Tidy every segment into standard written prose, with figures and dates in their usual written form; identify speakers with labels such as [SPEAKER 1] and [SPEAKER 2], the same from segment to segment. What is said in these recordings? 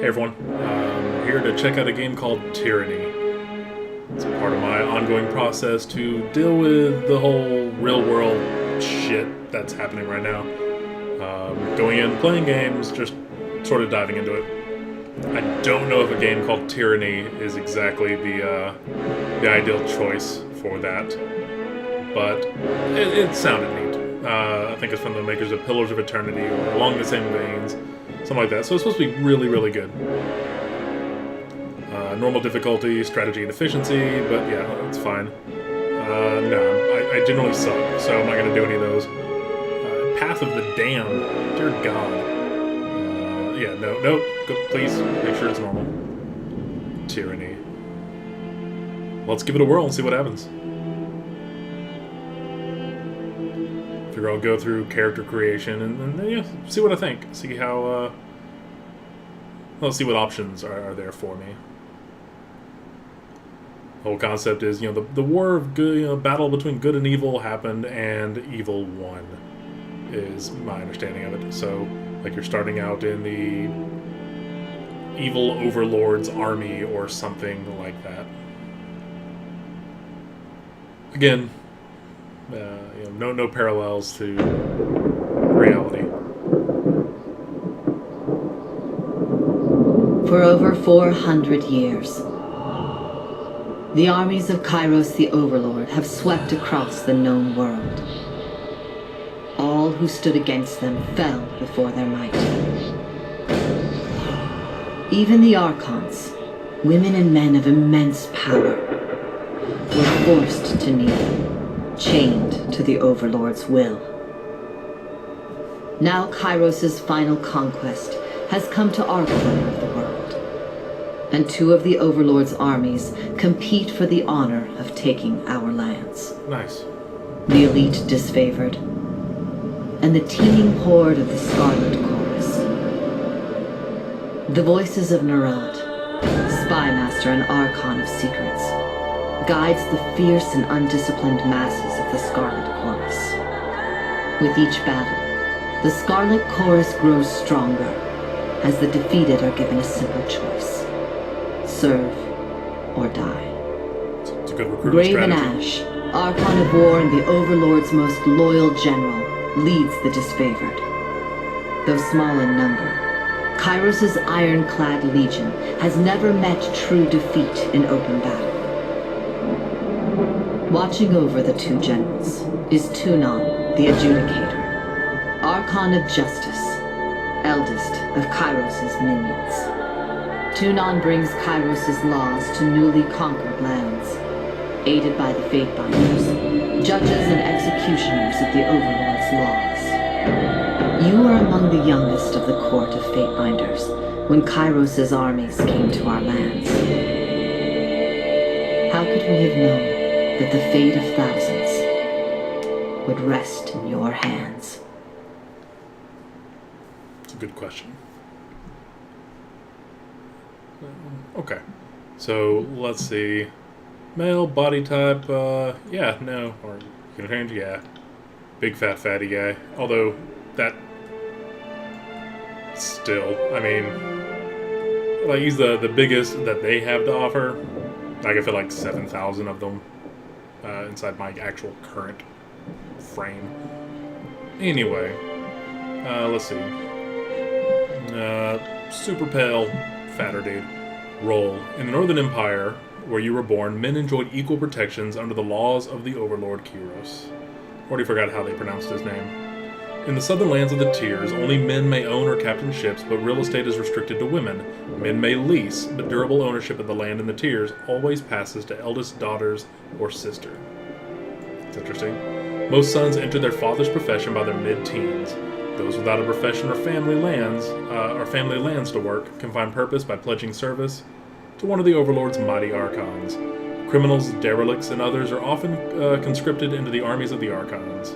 [SPEAKER 1] Hey everyone, I'm here to check out a game called Tyranny. It's part of my ongoing process to deal with the whole real world shit that's happening right now. Going in, playing games, just sort of diving into it. I don't know if a game called Tyranny is exactly the ideal choice for that, but it sounded neat. I think it's from the makers of Pillars of Eternity, or along the same veins. Something like that. So it's supposed to be really, really good. Normal difficulty, strategy, and efficiency, but yeah, it's fine. No, I generally suck, so I'm not going to do any of those. Path of the Damned, dear God. Yeah, no, go, please make sure it's normal. Tyranny. Let's give it a whirl and see what happens. Figure I'll go through character creation and yeah, see what I think. See how, let's see what options are there for me. The whole concept is, the war of good, battle between good and evil happened, and evil won, is my understanding of it. So, like, you're starting out in the evil overlord's army or something like that. Again, no parallels to reality.
[SPEAKER 2] For over 400 years, the armies of Kairos the Overlord have swept across the known world. All who stood against them fell before their might. Even the Archons, women and men of immense power, were forced to kneel, chained to the Overlord's will. Now Kairos' final conquest has come to our corner of the world, and two of the Overlord's armies compete for the honor of taking our lands.
[SPEAKER 1] Nice.
[SPEAKER 2] The elite disfavored, and the teeming horde of the Scarlet Chorus. The voices of Narad, spymaster and Archon of secrets, guides the fierce and undisciplined masses of the Scarlet Chorus. With each battle, the Scarlet Chorus grows stronger, as the defeated are given a simple choice: serve or die.
[SPEAKER 1] It's a good recruitment
[SPEAKER 2] Graven
[SPEAKER 1] strategy.
[SPEAKER 2] Ash, Archon of War and the Overlord's most loyal general, leads the disfavored. Though small in number, Kairos' ironclad legion has never met true defeat in open battle. Watching over the two generals is Tunon, the Adjudicator, Archon of Justice, eldest of Kairos' minions. Tunon brings Kairos' laws to newly conquered lands, aided by the Fatebinders, judges and executioners of the Overlord's laws. You are among the youngest of the court of Fatebinders when Kairos' armies came to our lands. How could we have known that the fate of thousands would rest in your hands?
[SPEAKER 1] It's a good question. Okay. So, let's see. Male, body type, yeah, no. Or Unitarian, yeah. Big fat fatty guy. Although, that... Still, I mean... Like, he's the biggest that they have to offer. Like, I feel like 7,000 of them inside my actual current frame. Anyway, let's see. Super pale, fatter dude. Role. In the Northern Empire, where you were born, men enjoyed equal protections under the laws of the Overlord Kyros. Already forgot how they pronounced his name. In the southern lands of the Tiers, only men may own or captain ships, but real estate is restricted to women. Men may lease, but durable ownership of the land in the Tiers always passes to eldest daughters or sister. It's interesting. Most sons enter their father's profession by their mid-teens. Those without a profession or family lands to work can find purpose by pledging service to one of the Overlord's mighty Archons. Criminals, derelicts, and others are often conscripted into the armies of the Archons.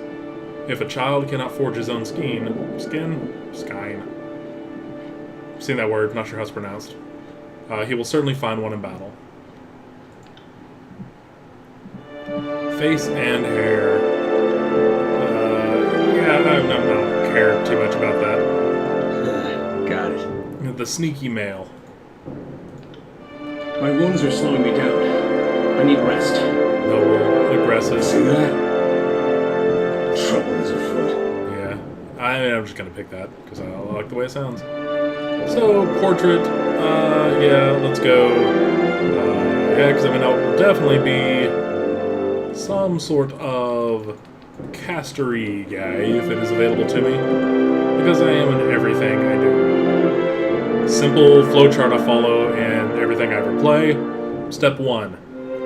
[SPEAKER 1] If a child cannot forge his own skein, seen that word, not sure how it's pronounced, he will certainly find one in battle. Face and hair. Yeah, I don't care too much about that.
[SPEAKER 3] Got it.
[SPEAKER 1] The sneaky male.
[SPEAKER 3] My wounds are slowing me down. I need rest.
[SPEAKER 1] Noble, aggressive.
[SPEAKER 3] See that? Trouble is afoot.
[SPEAKER 1] Yeah. I'm just gonna pick that, because I like the way it sounds. So, portrait, yeah, let's go. Yeah, because I mean, that will definitely be some sort of castery guy, if it is available to me. Because I am in everything I do. Simple flowchart I follow in everything I ever play. Step 1.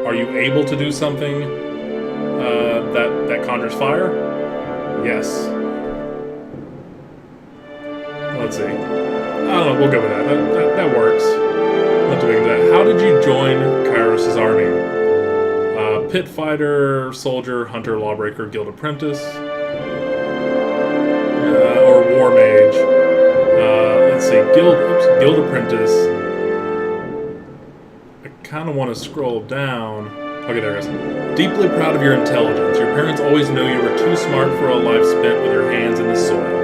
[SPEAKER 1] Are you able to do something that conjures fire? Yes. Let's see. I don't know, we'll go with that. That works. Not too big of that. How did you join Kairos' army? Pit fighter, soldier, hunter, lawbreaker, guild apprentice, or war mage. Let's see, guild apprentice. I kind of want to scroll down. Okay, there it is. Deeply proud of your intelligence. Your parents always knew you were too smart for a life spent with your hands in the soil.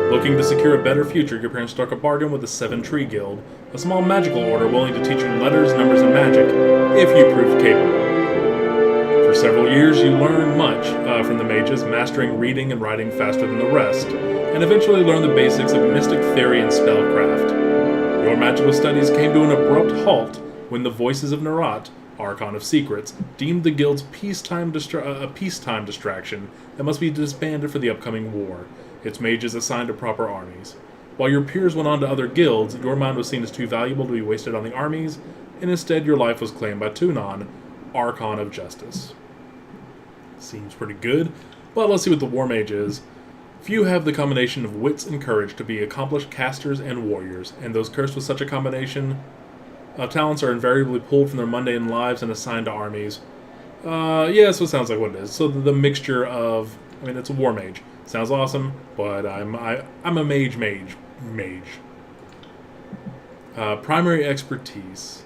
[SPEAKER 1] Looking to secure a better future, your parents struck a bargain with the Seven Tree Guild, a small magical order willing to teach you letters, numbers, and magic if you prove capable. For several years, you learned much from the mages, mastering reading and writing faster than the rest, and eventually learned the basics of mystic theory and spellcraft. Your magical studies came to an abrupt halt when the Voices of Nerat, Archon of Secrets, deemed the guild's a peacetime distraction that must be disbanded for the upcoming war, its mages assigned to proper armies. While your peers went on to other guilds, your mind was seen as too valuable to be wasted on the armies, and instead your life was claimed by Tunon, Archon of Justice. Seems pretty good, but let's see what the War Mage is. Few have the combination of wits and courage to be accomplished casters and warriors, and those cursed with such a combination talents are invariably pulled from their mundane lives and assigned to armies. Yeah, so it sounds like what it is. So the mixture of, I mean, it's a War Mage. Sounds awesome, but I'm a mage. Primary expertise.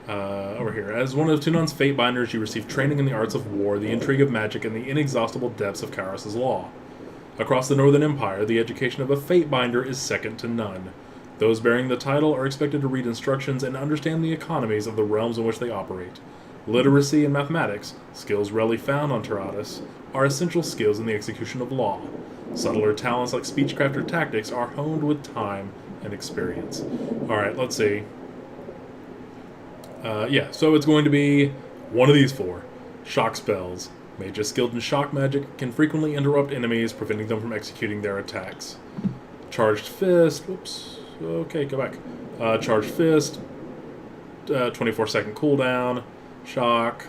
[SPEAKER 1] Over here. As one of Tunon's Fate Binders, you receive training in the arts of war, the intrigue of magic, and the inexhaustible depths of Kairos' law. Across the Northern Empire, the education of a Fate Binder is second to none. Those bearing the title are expected to read instructions and understand the economies of the realms in which they operate. Literacy and mathematics, skills rarely found on Tyranny, are essential skills in the execution of law. Subtler talents like speechcraft or tactics are honed with time and experience. Alright, let's see. Yeah, so it's going to be one of these four. Shock spells. Mages skilled in shock magic can frequently interrupt enemies, preventing them from executing their attacks. Charged Fist. Whoops. Okay, go back. Charged Fist. 24-second cooldown. Shock.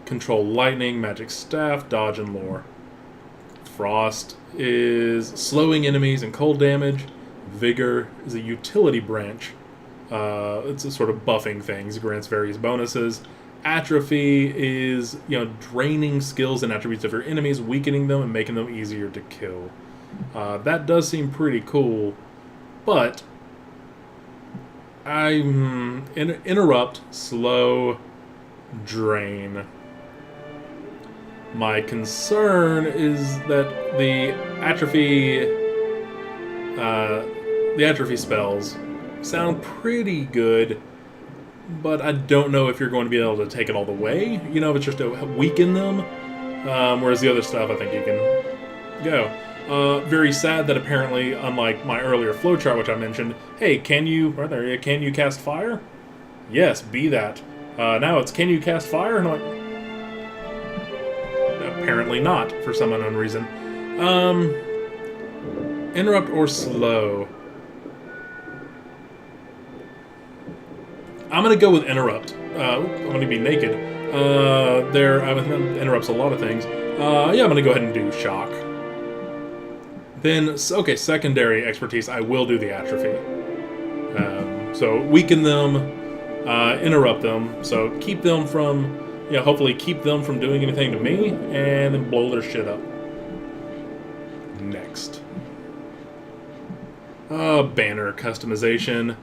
[SPEAKER 1] Control Lightning, Magic Staff, Dodge, and Lore. Frost is slowing enemies and cold damage. Vigor is a utility branch. It's a sort of buffing things, grants various bonuses. Atrophy is, draining skills and attributes of your enemies, weakening them and making them easier to kill. That does seem pretty cool, but interrupt, slow, drain. My concern is that the atrophy spells sound pretty good, but I don't know if you're going to be able to take it all the way. If it's just to weaken them, whereas the other stuff I think you can go. Very sad that apparently, unlike my earlier flowchart, which I mentioned, hey, can you cast fire? Yes, be that. Now it's, can you cast fire? And I'm like, apparently not, for some unknown reason. Interrupt or slow. I'm going to go with interrupt. I'm going to be naked. Interrupts a lot of things. Yeah, I'm going to go ahead and do shock. Then, okay, secondary expertise, I will do the atrophy. So weaken them, interrupt them, so keep them from, hopefully keep them from doing anything to me, and then blow their shit up. Next. Banner customization.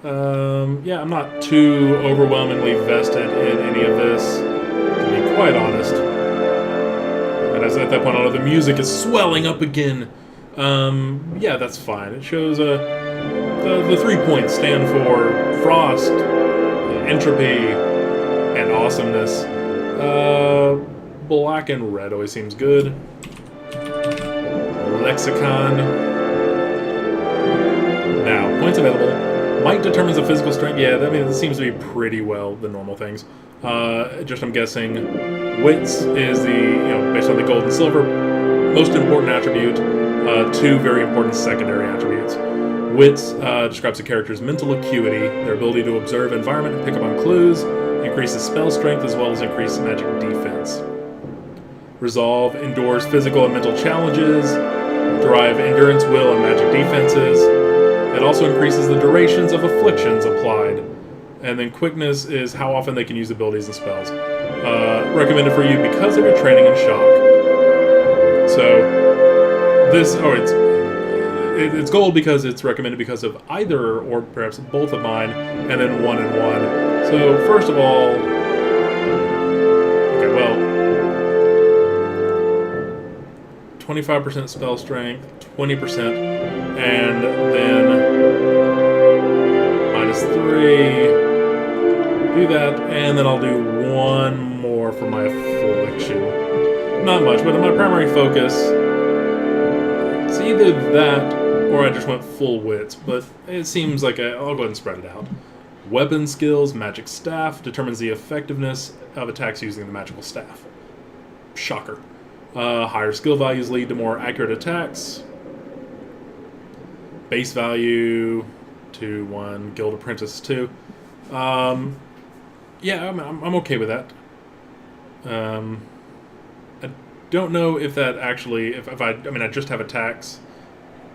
[SPEAKER 1] Yeah, I'm not too overwhelmingly vested in any of this, to be quite honest. And as at that point, I know the music is swelling up again. Yeah, that's fine. It shows a The 3 points stand for frost, entropy, and awesomeness. Black and red always seems good. Lexicon. Now, points available. Might determines the physical strength. Yeah, I mean, it seems to be pretty well the normal things. Just I'm guessing, wits is the, based on the gold and silver, most important attribute. 2 very important secondary attributes. Wits describes a character's mental acuity, their ability to observe environment and pick up on clues, increases spell strength as well as increased magic defense. Resolve endures physical and mental challenges, derive endurance, will, and magic defenses. It also increases the durations of afflictions applied. And then quickness is how often they can use abilities and spells. Recommended for you because of your training in shock. So this, it's gold because it's recommended because of either or perhaps both of mine, and then 1 and 1. So first of all, okay, well, 25% spell strength, 20%, and then -3. Do that, and then I'll do 1 more for my affliction. Not much, but in my primary focus, it's either that or I just went full wits, but it seems like I'll go ahead and spread it out. Weapon skills, magic staff, determines the effectiveness of attacks using the magical staff. Shocker. Higher skill values lead to more accurate attacks. Base value, 2, 1, Guild Apprentice 2. Yeah, I'm okay with that. I don't know if that actually, if I just have attacks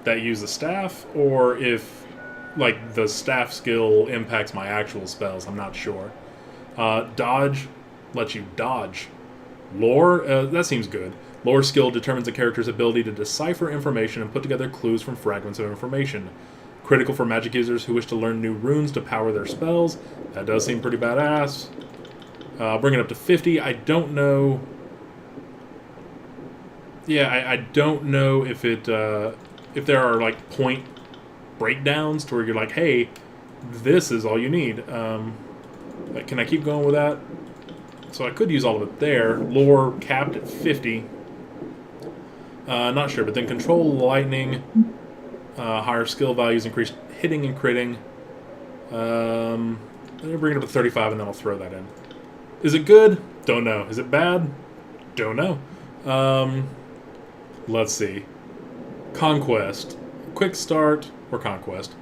[SPEAKER 1] that use the staff, or if, like, the staff skill impacts my actual spells. I'm not sure. Dodge lets you dodge. Lore, that seems good. Lore skill determines a character's ability to decipher information and put together clues from fragments of information. Critical for magic users who wish to learn new runes to power their spells. That does seem pretty badass. Bring it up to 50. I don't know. Yeah, I don't know if if there are, like, point breakdowns to where you're like, hey, this is all you need. Can I keep going with that? So I could use all of it there. Lore capped at 50. Not sure, but then control lightning. Higher skill values, increased hitting and critting. Let me bring it up to 35 and then I'll throw that in. Is it good? Don't know. Is it bad? Don't know. Let's see. Conquest. Quick start or conquest.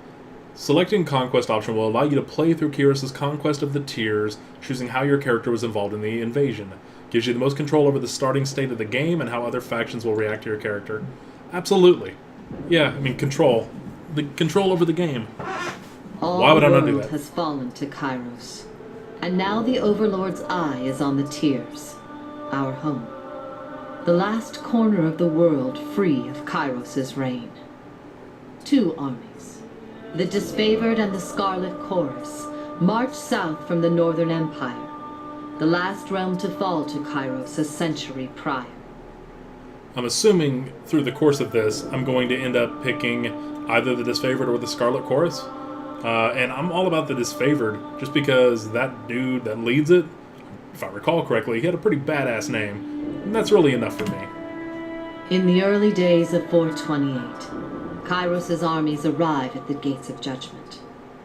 [SPEAKER 1] Selecting conquest option will allow you to play through Kyros's conquest of the tiers, choosing how your character was involved in the invasion. Gives you the most control over the starting state of the game and how other factions will react to your character. Absolutely. Yeah, I mean, control. The control over the game. Why would I not do that?
[SPEAKER 2] All world has fallen to Kairos, and now the Overlord's eye is on the tiers, our home. The last corner of the world free of Kairos's reign. 2 armies, the Disfavored and the Scarlet Chorus, march south from the Northern Empire, the last realm to fall to Kairos a century prior.
[SPEAKER 1] I'm assuming through the course of this, I'm going to end up picking either the Disfavored or the Scarlet Chorus. And I'm all about the Disfavored, just because that dude that leads it, if I recall correctly, he had a pretty badass name. And that's really enough for me.
[SPEAKER 2] In the early days of 428, Kairos's armies arrive at the Gates of Judgment,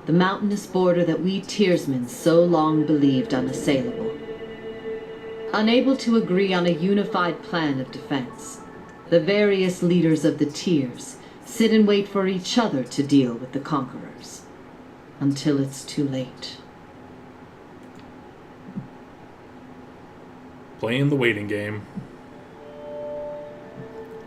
[SPEAKER 2] the mountainous border that we Tiersmen so long believed unassailable. Unable to agree on a unified plan of defense, the various leaders of the tiers sit and wait for each other to deal with the conquerors, until it's too late.
[SPEAKER 1] Playing the waiting game.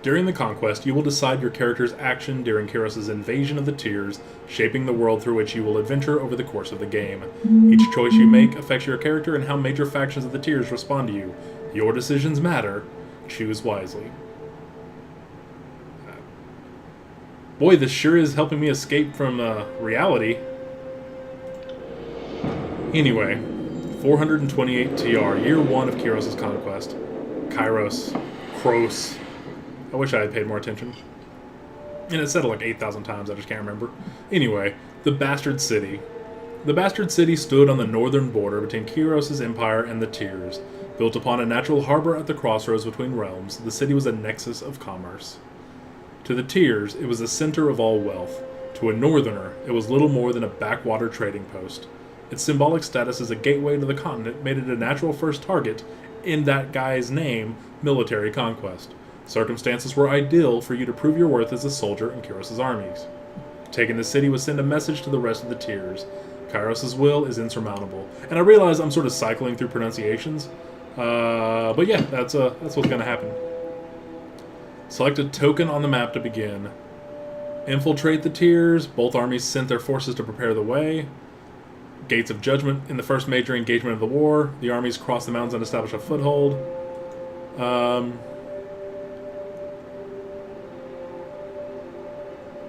[SPEAKER 1] During the conquest, you will decide your character's action during Kyros's invasion of the tiers, shaping the world through which you will adventure over the course of the game. Each choice you make affects your character and how major factions of the tiers respond to you. Your decisions matter. Choose wisely. Boy, this sure is helping me escape from reality. Anyway, 428 TR, Year 1 of Kyros's conquest. Kairos. Kros. I wish I had paid more attention. And it said it like 8,000 times, I just can't remember. Anyway, the Bastard City. The Bastard City stood on the northern border between Kyros's empire and the Tears. Built upon a natural harbor at the crossroads between realms, the city was a nexus of commerce. To the Tears, it was the center of all wealth. To a northerner, it was little more than a backwater trading post. Its symbolic status as a gateway to the continent made it a natural first target, in that guy's name, military conquest. Circumstances were ideal for you to prove your worth as a soldier in Kyros's armies. Taking the city would send a message to the rest of the Tears. Kyros's will is insurmountable. And I realize I'm sort of cycling through pronunciations, but yeah, that's what's going to happen. Select a token on the map to begin. Infiltrate the Tears. Both armies sent their forces to prepare the way. Gates of Judgment. In the first major engagement of the war, the armies crossed the mountains and established a foothold.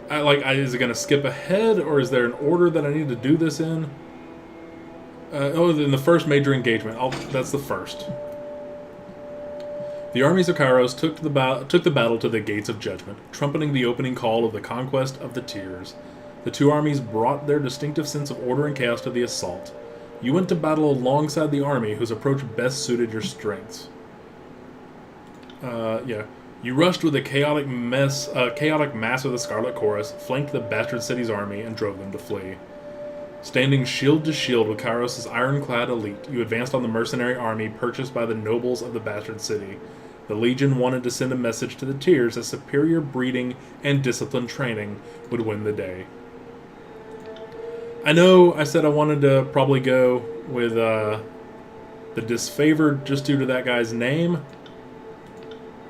[SPEAKER 1] Is it going to skip ahead, or is there an order that I need to do this in? In the first major engagement. That's the first. The armies of Kyros took the battle to the Gates of Judgment, trumpeting the opening call of the conquest of the Tears. The two armies brought their distinctive sense of order and chaos to the assault. You went to battle alongside the army whose approach best suited your strengths. You rushed with a chaotic mass of the Scarlet Chorus, flanked the Bastard City's army, and drove them to flee. Standing shield to shield with Kyros's ironclad elite, you advanced on the mercenary army purchased by the nobles of the Bastard City. The Legion wanted to send a message to the Tears that superior breeding and disciplined training would win the day. I know I said I wanted to probably go with the disfavored just due to that guy's name,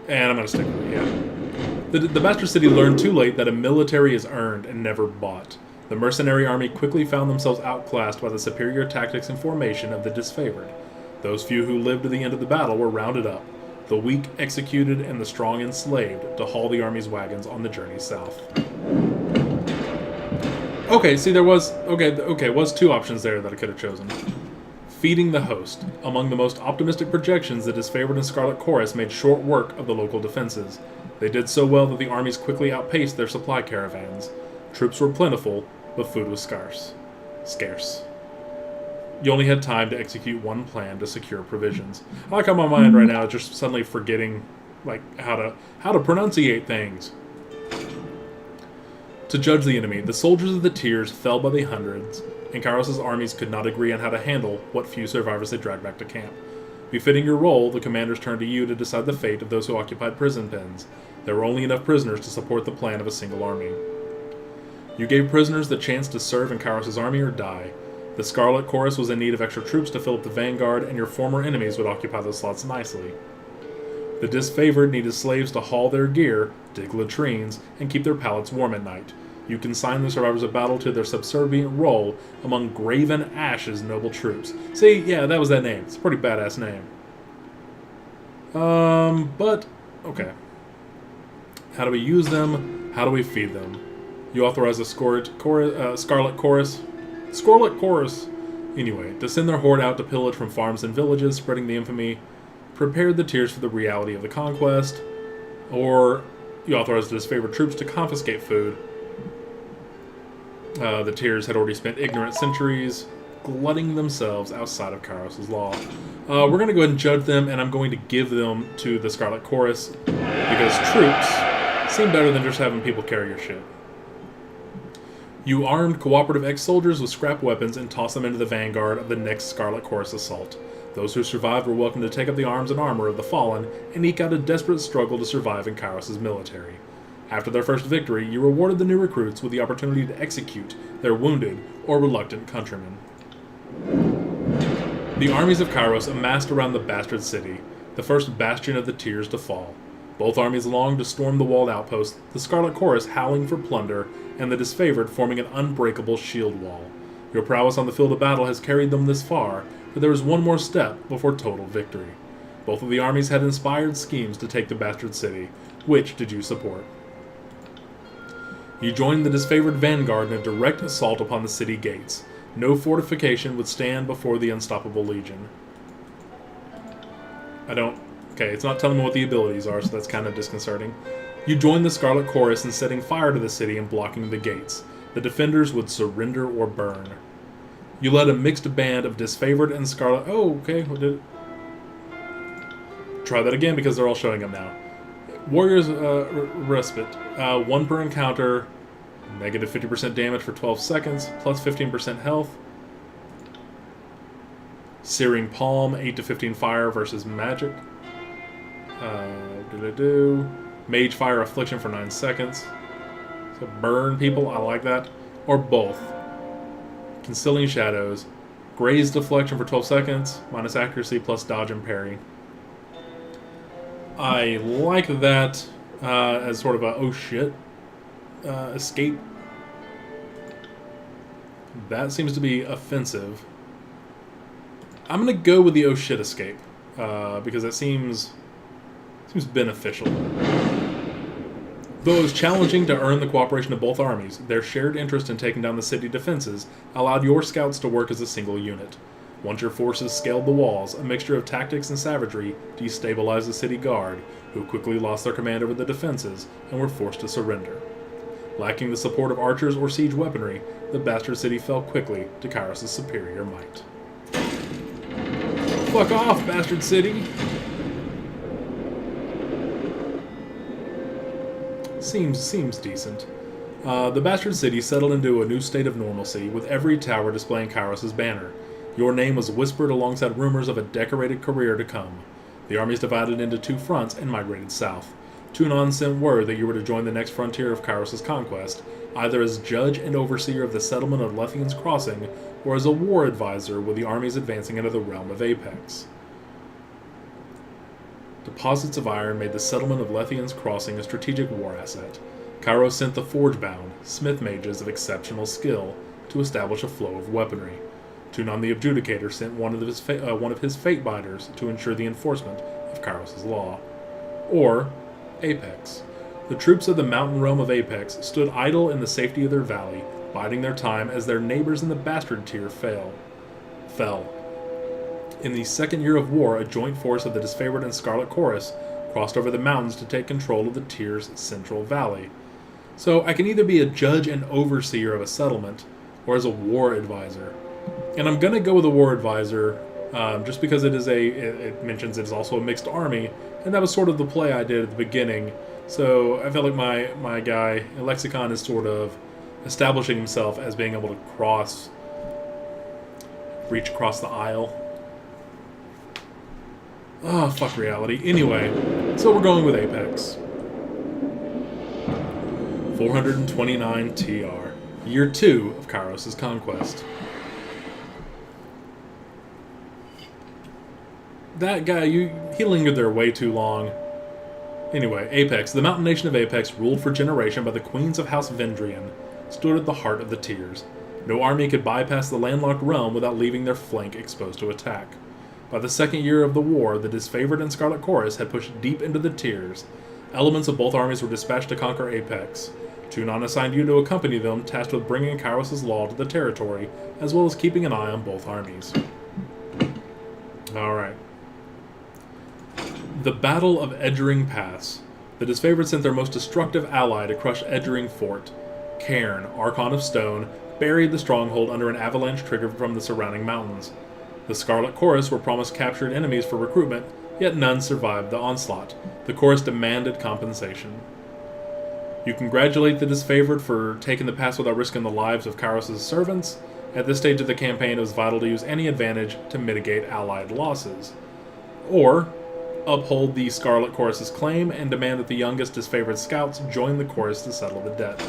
[SPEAKER 1] and I'm going to stick with it, yeah. The Bastard City learned too late that a military is earned and never bought. The mercenary army quickly found themselves outclassed by the superior tactics and formation of the disfavored. Those few who lived to the end of the battle were rounded up, the weak executed and the strong enslaved, to haul the army's wagons on the journey south. Okay, see, there was two options there that I could have chosen. Feeding the host. Among the most optimistic projections, the disfavored and Scarlet Chorus made short work of the local defenses. They did so well that the armies quickly outpaced their supply caravans. Troops were plentiful, but food was scarce. You only had time to execute one plan to secure provisions. I like how my mind right now is just suddenly forgetting, how to pronunciate things. To judge the enemy, the soldiers of the Tears fell by the hundreds, and Kyros's armies could not agree on how to handle what few survivors they dragged back to camp. Befitting your role, the commanders turned to you to decide the fate of those who occupied prison pens. There were only enough prisoners to support the plan of a single army. You gave prisoners the chance to serve in Kyros's army or die. The Scarlet Chorus was in need of extra troops to fill up the vanguard, and your former enemies would occupy those slots nicely. The disfavored needed slaves to haul their gear, dig latrines, and keep their pallets warm at night. You consigned the survivors of battle to their subservient role among Graven Ash's noble troops. See, yeah, that was that name. It's a pretty badass name. But, okay. How do we use them? How do we feed them? You authorize the Scarlet Chorus. Anyway, to send their horde out to pillage from farms and villages, spreading the infamy. Prepared the Tears for the reality of the conquest. Or you authorized the disfavored troops to confiscate food. The Tears had already spent ignorant centuries glutting themselves outside of Kyros's law. We're going to go ahead and judge them, and I'm going to give them to the Scarlet Chorus, because troops seem better than just having people carry your shit. You armed cooperative ex-soldiers with scrap weapons and tossed them into the vanguard of the next Scarlet Chorus assault. Those who survived were welcome to take up the arms and armor of the fallen and eke out a desperate struggle to survive in Kyros's military. After their first victory, you rewarded the new recruits with the opportunity to execute their wounded or reluctant countrymen. The armies of Kyros amassed around the Bastard City, the first bastion of the Tears to fall. Both armies longed to storm the walled outpost, the Scarlet Chorus howling for plunder, and the disfavored forming an unbreakable shield wall. Your prowess on the field of battle has carried them this far, but there is one more step before total victory. Both of the armies had inspired schemes to take the Bastard City. Which did you support? You joined the disfavored vanguard in a direct assault upon the city gates. No fortification would stand before the unstoppable legion. Okay, it's not telling me what the abilities are, so that's kind of disconcerting. You joined the Scarlet Chorus in setting fire to the city and blocking the gates. The defenders would surrender or burn. You led a mixed band of disfavored and Scarlet... Oh, okay. What did it? Try that again because they're all showing up now. Warriors Respite. 1 per encounter. Negative 50% damage for 12 seconds. Plus 15% health. Searing Palm. 8 to 15 fire versus magic. Mage Fire Affliction for 9 seconds. So burn people. I like that. Or both. Concealing Shadows. Graze Deflection for 12 seconds. Minus accuracy plus dodge and parry. I like that as sort of a oh shit escape. That seems to be offensive. I'm gonna go with the oh shit escape because that seems beneficial. Though it was challenging to earn the cooperation of both armies, their shared interest in taking down the city defenses allowed your scouts to work as a single unit. Once your forces scaled the walls, a mixture of tactics and savagery destabilized the city guard, who quickly lost their command over the defenses and were forced to surrender. Lacking the support of archers or siege weaponry, the bastard city fell quickly to Kairos' superior might. Fuck off, bastard city! Seems decent. The bastard city settled into a new state of normalcy, with every tower displaying Kairos' banner. Your name was whispered alongside rumors of a decorated career to come. The armies divided into 2 fronts and migrated south. Tunon sent word that you were to join the next frontier of Kairos' conquest, either as judge and overseer of the settlement of Lethian's Crossing, or as a war advisor with the armies advancing into the realm of Apex. Deposits of iron made the settlement of Lethian's Crossing a strategic war asset. Kairos sent the Forge-bound, smith mages of exceptional skill, to establish a flow of weaponry. Tunon the Adjudicator sent one of his Fate-binders to ensure the enforcement of Kairos' law. Or Apex. The troops of the mountain realm of Apex stood idle in the safety of their valley, biding their time as their neighbors in the Bastard tier fell. In the second year of war, a joint force of the Disfavored and Scarlet Chorus crossed over the mountains to take control of the tier's central valley. So I can either be a judge and overseer of a settlement, or as a war advisor. And I'm going to go with a war advisor, just because it mentions it's also a mixed army, and that was sort of the play I did at the beginning. So I felt like my guy, Lexicon, is sort of establishing himself as being able to reach across the aisle. Oh, fuck reality. Anyway, so we're going with Apex. 429 TR. Year 2 of Kairos' conquest. That guy, he lingered there way too long. Anyway, Apex. The mountain nation of Apex, ruled for generation by the queens of House Vendrian, stood at the heart of the tiers. No army could bypass the landlocked realm without leaving their flank exposed to attack. By the second year of the war, the Disfavored and Scarlet Chorus had pushed deep into the tiers. Elements of both armies were dispatched to conquer Apex. Tunon assigned you to accompany them, tasked with bringing Kairos' law to the territory, as well as keeping an eye on both armies. Alright. The Battle of Edgering Pass. The Disfavored sent their most destructive ally to crush Edgering Fort. Cairn, Archon of Stone, buried the stronghold under an avalanche triggered from the surrounding mountains. The Scarlet Chorus were promised captured enemies for recruitment, yet none survived the onslaught. The Chorus demanded compensation. You congratulate the Disfavored for taking the pass without risking the lives of Kairos' servants. At this stage of the campaign, it was vital to use any advantage to mitigate allied losses. Or uphold the Scarlet Chorus' claim and demand that the youngest Disfavored scouts join the Chorus to settle the debt.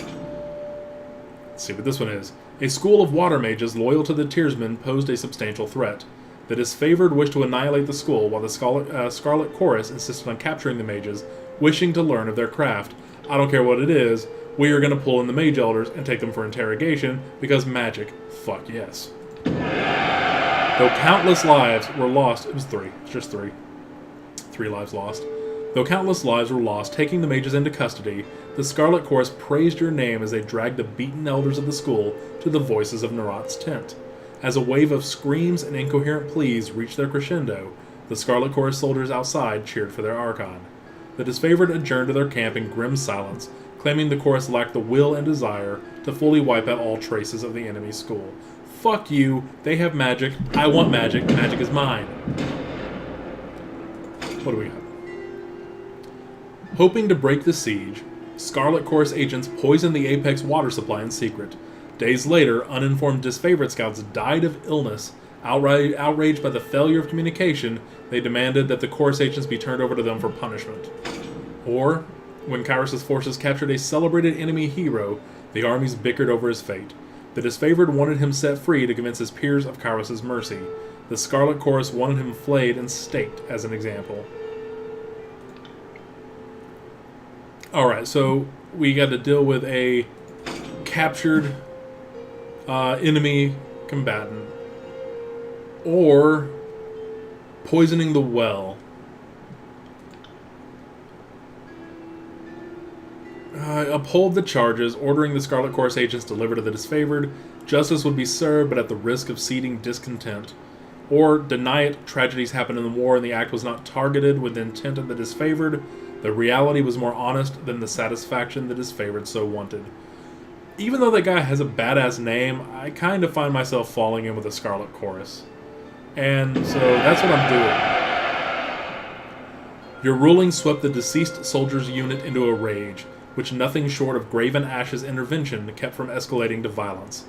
[SPEAKER 1] Let's see what this one is. A school of water mages loyal to the Tiersmen posed a substantial threat. The Disfavored wished to annihilate the school, while the Scarlet Chorus insisted on capturing the mages, wishing to learn of their craft. I don't care what it is, we are going to pull in the Mage Elders and take them for interrogation, because magic, fuck yes. Though countless lives were lost, it was 3, it's just 3. 3 lives lost. Though countless lives were lost taking the mages into custody, the Scarlet Chorus praised your name as they dragged the beaten elders of the school to the voices of Narat's tent. As a wave of screams and incoherent pleas reached their crescendo, the Scarlet Chorus soldiers outside cheered for their Archon. the disfavored adjourned to their camp in grim silence, claiming the chorus lacked the will and desire to fully wipe out all traces of the enemy's school. Fuck you, they have magic, I want magic, magic is mine. What do we got? Hoping to break the siege, Scarlet Chorus agents poisoned the Apex water supply in secret. Days later, uninformed disfavored scouts died of illness. Outraged by the failure of communication, they demanded that the Chorus agents be turned over to them for punishment. Or, when Kyrus' forces captured a celebrated enemy hero, the armies bickered over his fate. The disfavored wanted him set free to convince his peers of Kyrus' mercy. The Scarlet Chorus wanted him flayed and staked as an example. Alright, so we got to deal with a captured enemy combatant. Or poisoning the well. Uphold the charges, ordering the Scarlet Chorus agents delivered to the disfavored. Justice would be served, but at the risk of seeding discontent. Or deny it, tragedies happened in the war and the act was not targeted with the intent of the disfavored. The reality was more honest than the satisfaction the disfavored so wanted. Even though that guy has a badass name, I kind of find myself falling in with the Scarlet Chorus. And so that's what I'm doing. Your ruling swept the deceased soldier's unit into a rage, which nothing short of Graven Ash's intervention kept from escalating to violence.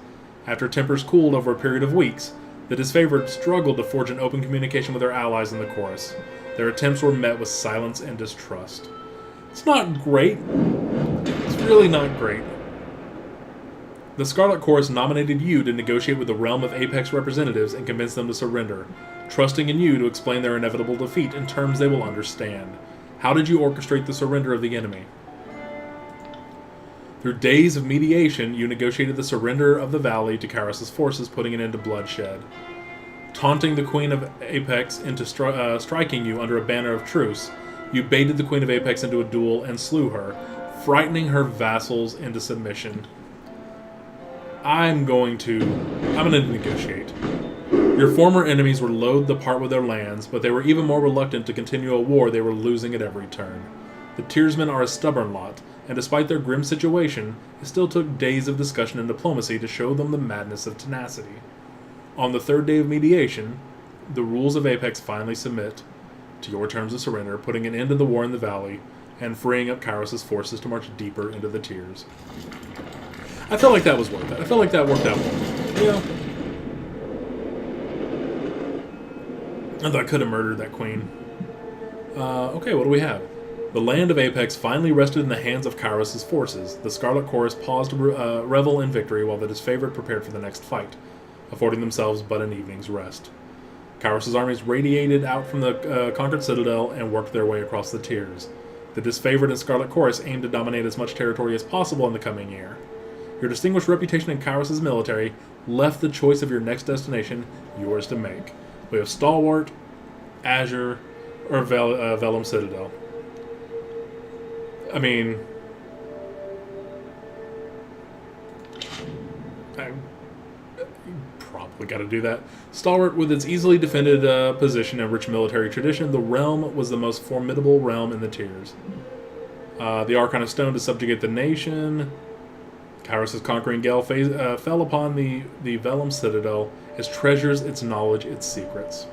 [SPEAKER 1] After tempers cooled over a period of weeks, the disfavored struggled to forge an open communication with their allies in the chorus. Their attempts were met with silence and distrust. It's not great. It's really not great. The Scarlet Chorus nominated you to negotiate with the realm of Apex representatives and convince them to surrender, trusting in you to explain their inevitable defeat in terms they will understand. How did you orchestrate the surrender of the enemy? Through days of mediation, you negotiated the surrender of the valley to Kyrus' forces, putting an end to bloodshed. Taunting the Queen of Apex into striking you under a banner of truce, you baited the Queen of Apex into a duel and slew her, frightening her vassals into submission. I'm going to negotiate. Your former enemies were loath to part with their lands, but they were even more reluctant to continue a war they were losing at every turn. The Tearsmen are a stubborn lot, and despite their grim situation, it still took days of discussion and diplomacy to show them the madness of tenacity. On the third day of mediation, the rules of Apex finally submit to your terms of surrender, putting an end to the war in the valley, and freeing up Kyrus' forces to march deeper into the Tears. I felt like that was worth it. I felt like that worked out well. Yeah. I thought I could have murdered that queen. Okay, what do we have? The land of Apex finally rested in the hands of Kyrus' forces. The Scarlet Chorus paused to revel in victory while the disfavored prepared for the next fight, affording themselves but an evening's rest. Kyrus' armies radiated out from the conquered citadel and worked their way across the Tears. The disfavored and Scarlet Chorus aimed to dominate as much territory as possible in the coming year. Your distinguished reputation in Kyrus' military left the choice of your next destination yours to make. We have Stalwart, Azure, or Vellum Citadel. I mean, I probably got to do that. Stalwart, with its easily defended position and rich military tradition, the realm was the most formidable realm in the Tears. The Archon of Stone to subjugate the nation. Kyrus' conquering gale fell upon the Vellum Citadel, its treasures, its knowledge, its secrets.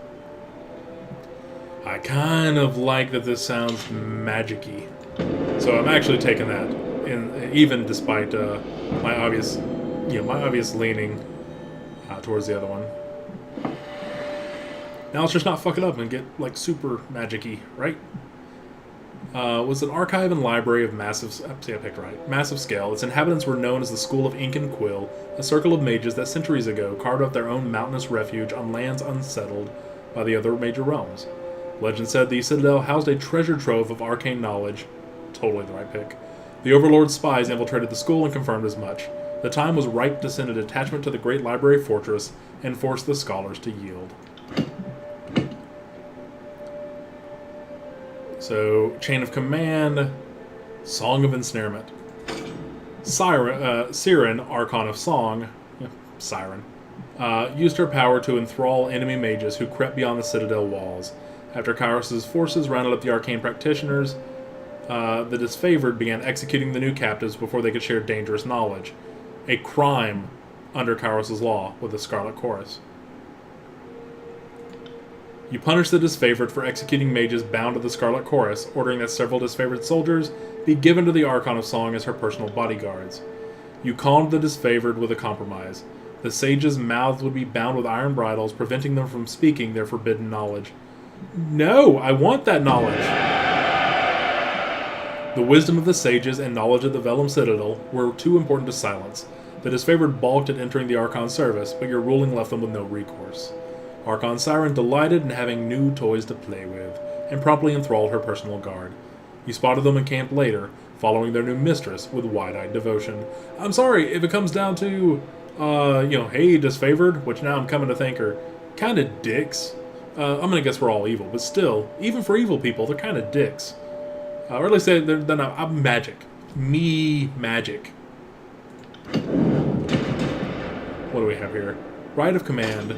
[SPEAKER 1] I kind of like that this sounds magic-y. So I'm actually taking that, even despite my obvious leaning towards the other one. Now let's just not fuck it up and get like super magic-y, right? Was an archive and library of massive scale. Its inhabitants were known as the School of Ink and Quill, a circle of mages that centuries ago carved out their own mountainous refuge on lands unsettled by the other major realms. Legend said the Citadel housed a treasure trove of arcane knowledge. Totally the right pick. The Overlord's spies infiltrated the school and confirmed as much. The time was ripe to send a detachment to the great library fortress and force the scholars to yield. So, Chain of Command, Song of Ensnarement. Siren, Archon of Song, Siren, used her power to enthrall enemy mages who crept beyond the Citadel walls. After Kyrus' forces rounded up the arcane practitioners, the disfavored began executing the new captives before they could share dangerous knowledge. A crime under Kairos' law with the Scarlet Chorus. You punish the disfavored for executing mages bound to the Scarlet Chorus, ordering that several disfavored soldiers be given to the Archon of Song as her personal bodyguards. You calmed the disfavored with a compromise. The sages' mouths would be bound with iron bridles, preventing them from speaking their forbidden knowledge. No, I want that knowledge! The wisdom of the sages and knowledge of the Vellum Citadel were too important to silence. The disfavored balked at entering the Archon's service, but your ruling left them with no recourse. Archon Siren delighted in having new toys to play with, and promptly enthralled her personal guard. You spotted them in camp later, following their new mistress with wide-eyed devotion. I'm sorry, if it comes down to, hey, disfavored, which now I'm coming to think are kind of dicks. I'm gonna guess we're all evil, but still, even for evil people, they're kind of dicks. Or at least they're not. I'm magic. Me magic. What do we have here? Right of command.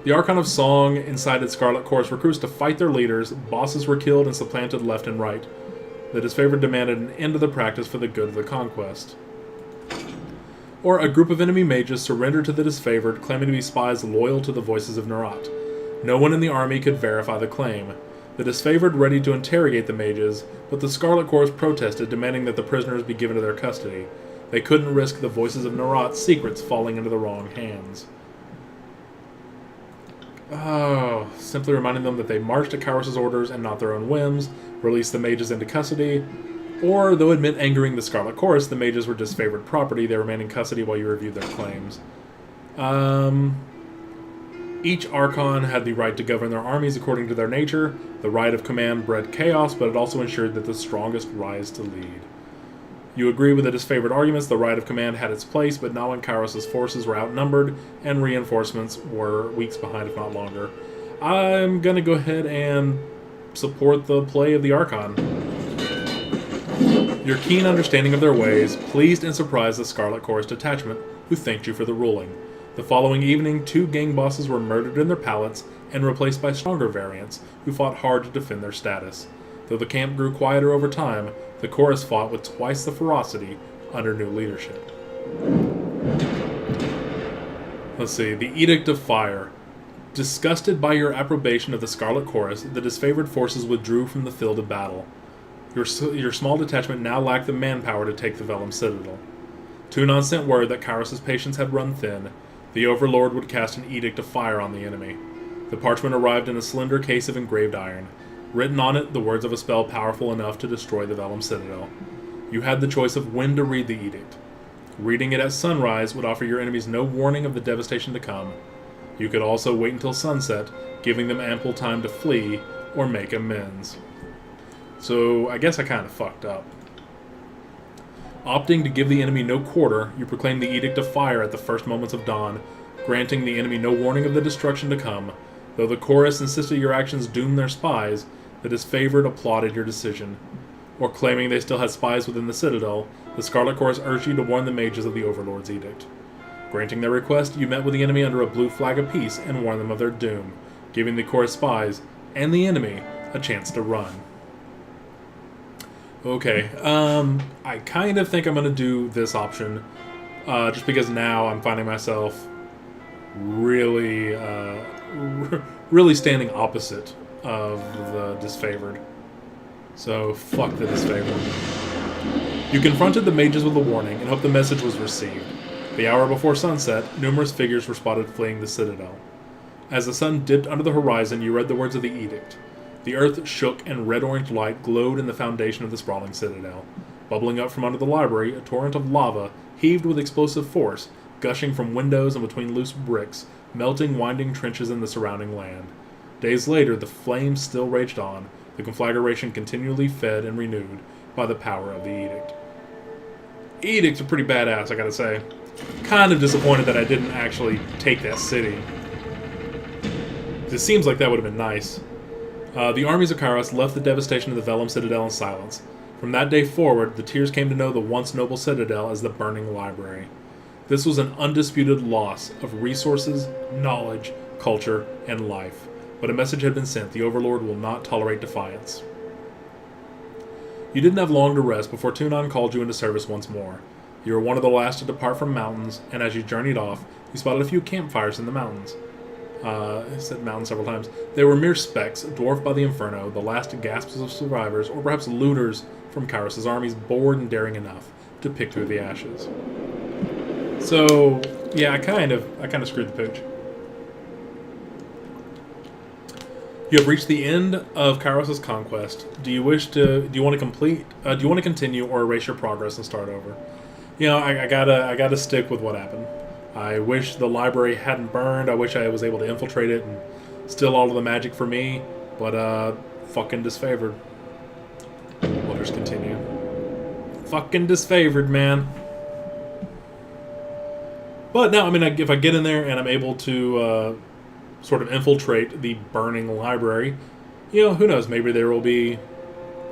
[SPEAKER 1] The Archon of Song incited Scarlet Chorus recruits to fight their leaders. Bosses were killed and supplanted left and right. The disfavored demanded an end to the practice for the good of the conquest. Or a group of enemy mages surrendered to the disfavored, claiming to be spies loyal to the voices of Nerat. No one in the army could verify the claim. The disfavored readied to interrogate the mages, but the Scarlet Chorus protested, demanding that the prisoners be given to their custody. They couldn't risk the voices of Nerat's secrets falling into the wrong hands. Oh, simply reminding them that they marched at Kairos' orders and not their own whims, released the mages into custody, or, though it meant angering the Scarlet Chorus, the mages were disfavored property, they remained in custody while you reviewed their claims. Each Archon had the right to govern their armies according to their nature. The right of command bred chaos, but it also ensured that the strongest rise to lead. You agree with the disfavored arguments, the right of command had its place, but not when Kairos' forces were outnumbered, and reinforcements were weeks behind, if not longer. I'm gonna go ahead and support the play of the Archon. Your keen understanding of their ways pleased and surprised the Scarlet Chorus detachment, who thanked you for the ruling. The following evening, 2 gang bosses were murdered in their pallets and replaced by stronger variants, who fought hard to defend their status. Though the camp grew quieter over time, the chorus fought with twice the ferocity under new leadership. Let's see, the Edict of Fire. Disgusted by your approbation of the Scarlet Chorus, the disfavored forces withdrew from the field of battle. Your small detachment now lacked the manpower to take the Vellum Citadel. Tunon sent word that Kairos' patience had run thin. The Overlord would cast an Edict of Fire on the enemy. The parchment arrived in a slender case of engraved iron. Written on it, the words of a spell powerful enough to destroy the Vellum Citadel. You had the choice of when to read the edict. Reading it at sunrise would offer your enemies no warning of the devastation to come. You could also wait until sunset, giving them ample time to flee or make amends. So, I guess I kind of fucked up. Opting to give the enemy no quarter, you proclaimed the Edict of Fire at the first moments of dawn, granting the enemy no warning of the destruction to come. Though the chorus insisted your actions doomed their spies, the disfavored applauded your decision. Or claiming they still had spies within the Citadel, the Scarlet Chorus urged you to warn the mages of the Overlord's edict. Granting their request, you met with the enemy under a blue flag of peace and warned them of their doom, giving the chorus spies, and the enemy, a chance to run. Okay, I kind of think I'm going to do this option, just because now I'm finding myself really, really standing opposite of the disfavored. So, fuck the disfavored. You confronted the mages with a warning and hoped the message was received. The hour before sunset, numerous figures were spotted fleeing the Citadel. As the sun dipped under the horizon, you read the words of the edict. The earth shook and red-orange light glowed in the foundation of the sprawling Citadel. Bubbling up from under the library, a torrent of lava heaved with explosive force, gushing from windows and between loose bricks, melting winding trenches in the surrounding land. Days later, the flames still raged on, the conflagration continually fed and renewed by the power of the edict. Edicts are pretty badass, I gotta say. Kind of disappointed that I didn't actually take that city. It seems like that would have been nice. The armies of Kairos left the devastation of the Vellum Citadel in silence. From that day forward, the Tears came to know the once noble Citadel as the Burning Library. This was an undisputed loss of resources, knowledge, culture, and life. But a message had been sent. The Overlord will not tolerate defiance. You didn't have long to rest before Tunon called you into service once more. You were one of the last to depart from mountains, and as you journeyed off, you spotted a few campfires in the mountains. I said mountains several times. They were mere specks, dwarfed by the inferno, the last gasps of survivors, or perhaps looters from Kairos' armies, bored and daring enough to pick through the ashes. So, yeah, I kind of screwed the pooch. You have reached the end of Kairos' conquest. Do you want to continue or erase your progress and start over? You know, I gotta stick with what happened. I wish the library hadn't burned. I wish I was able to infiltrate it and steal all of the magic for me, but fucking disfavored. We'll just continue. Fucking disfavored, man. But now, I mean, if I get in there and I'm able to sort of infiltrate the burning library, you know, who knows? Maybe there will be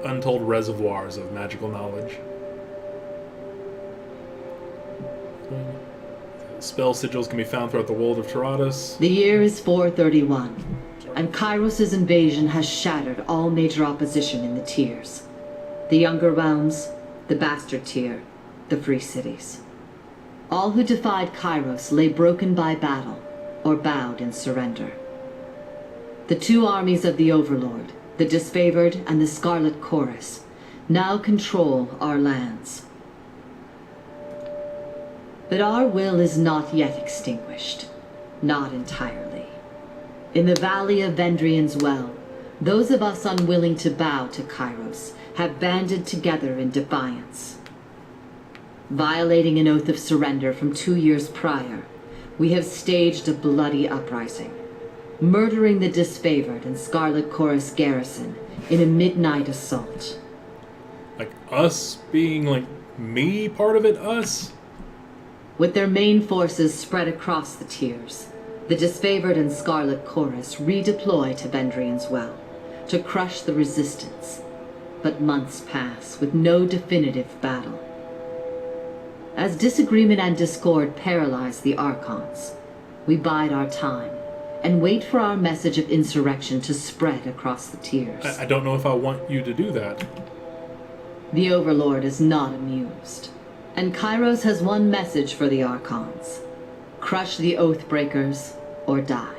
[SPEAKER 1] untold reservoirs of magical knowledge. Spell sigils can be found throughout the world of Tyranny.
[SPEAKER 2] The year is 431, and Kairos' invasion has shattered all major opposition in the tiers. The younger realms, the bastard tier, the free cities. All who defied Kairos lay broken by battle, or bowed in surrender. The two armies of the Overlord, the Disfavored and the Scarlet Chorus, now control our lands. But our will is not yet extinguished. Not entirely. In the valley of Vendrian's Well, those of us unwilling to bow to Kairos have banded together in defiance. Violating an oath of surrender from 2 years prior, we have staged a bloody uprising, murdering the Disfavored and Scarlet Chorus garrison in a midnight assault.
[SPEAKER 1] Like us being, like, me part of it? Us?
[SPEAKER 2] With their main forces spread across the tiers, the Disfavored and Scarlet Chorus redeploy to Vendrian's Well to crush the resistance, but months pass with no definitive battle. As disagreement and discord paralyze the Archons, we bide our time and wait for our message of insurrection to spread across the tiers.
[SPEAKER 1] I don't know if I want you to do that.
[SPEAKER 2] The Overlord is not amused. And Kairos has one message for the Archons. Crush the Oathbreakers, or die.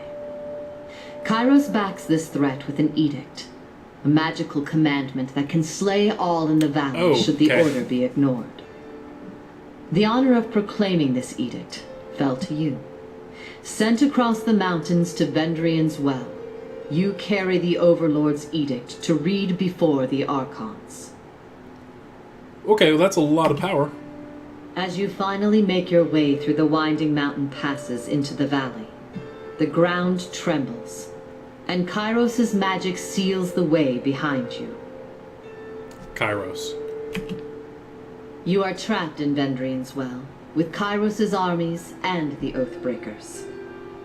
[SPEAKER 2] Kairos backs this threat with an edict. A magical commandment that can slay all in the valley should the order be ignored. The honor of proclaiming this edict fell to you. Sent across the mountains to Vendrian's Well, you carry the Overlord's edict to read before the Archons.
[SPEAKER 1] Okay, well that's a lot of power.
[SPEAKER 2] As you finally make your way through the winding mountain passes into the valley, the ground trembles, and Kairos' magic seals the way behind you.
[SPEAKER 1] Kairos.
[SPEAKER 2] You are trapped in Vendrian's Well, with Kairos' armies and the Oathbreakers.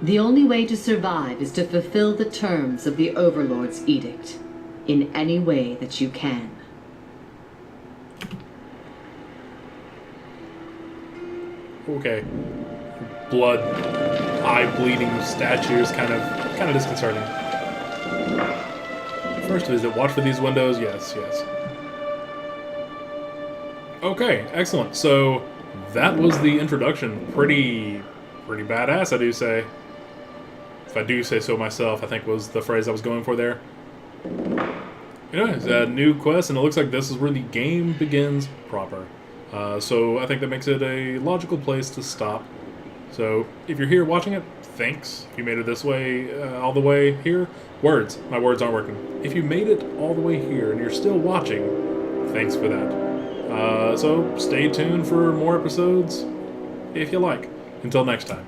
[SPEAKER 2] The only way to survive is to fulfill the terms of the Overlord's edict, in any way that you can.
[SPEAKER 1] Okay. Blood, eye bleeding statues, kind of disconcerting. First visit, watch for these windows. Yes. Okay, excellent. So that was the introduction. Pretty badass, I do say. If I do say so myself, I think was the phrase I was going for there. Anyways, a new quest, and it looks like this is where the game begins proper. So I think that makes it a logical place to stop. So if you're here watching it, thanks. If you made it this way, all the way here, my words aren't working. If you made it all the way here and you're still watching, thanks for that. So stay tuned for more episodes if you like. Until next time.